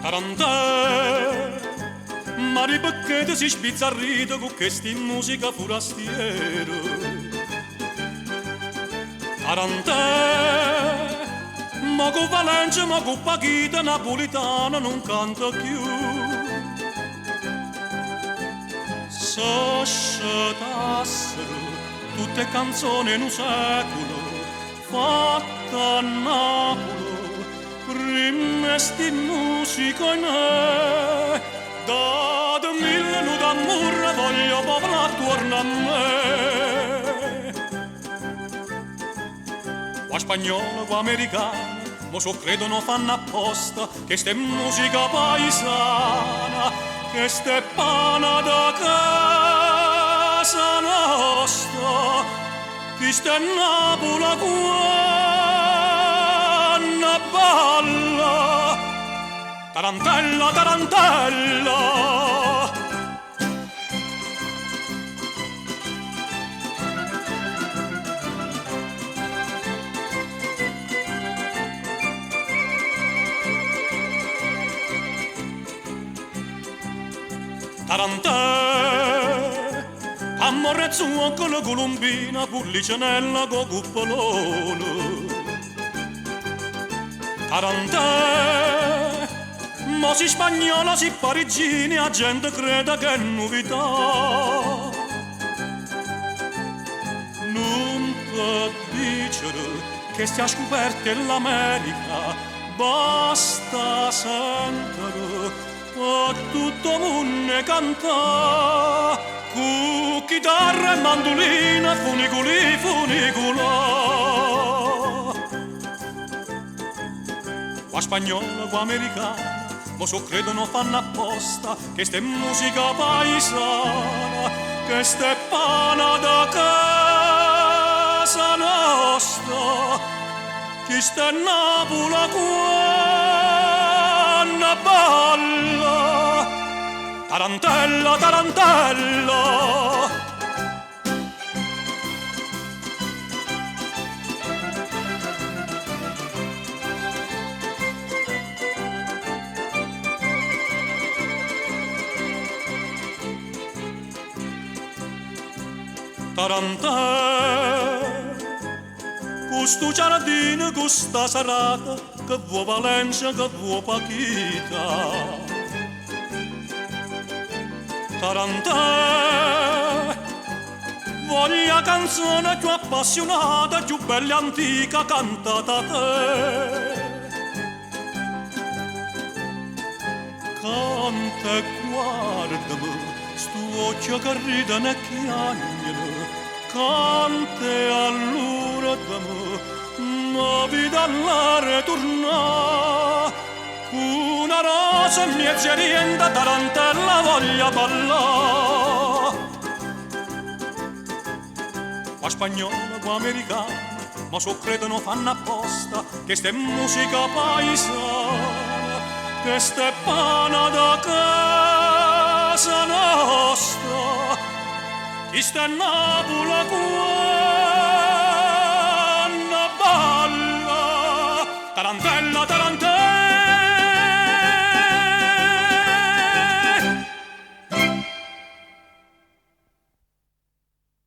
Tarantè, ma di perché si sbizzarrito con questa musica forastiera? Tarantè, ma con Valencia, ma con Pachita napolitana non canta più. S'ascetassero tutte canzoni in un secolo fatte a Napoli, prima sti musica in me, da 2000 anni d'amore voglio parlare attorno a me. Qua spagnolo, qua americano, ma so credono fanno apposta che ste musica paesana, che ste pana da casa nostra, che ste Napoli quando balla. Tarantella, tarantella, Tarantè, amore suo con la colombina, pullicenella con cuppolone. Tarantè, ma si spagnola, si parigini, la gente crede che è novità. Non può dire che si è scoperta l'America, basta sentire a tutto mondo canta, con chitarra e mandolina, funicoli, funicola. Qua spagnolo, qua americano, ma so credono fanno apposta che ste musica paesana, che ste pana da casa nostra, che ste Napoli quando balla. Tarantella, tarantella, Tarantè, questo giardino, questa serata, che vuoi Valencia, che vuoi Pachita. Tarantè, voglio canzone più appassionata, più bella e antica cantata a te. Canta e guardami, sto occhio che ride ne chiagnano, canta e allora d'amore, ma vita all'aria torna. Una rosa in mezzo rienda, tarantella voglia ballare. Qua spagnolo, qua americano, ma so credono fanno apposta che ste musica paesana, che ste pana da casa nostra, che ste Napoli qua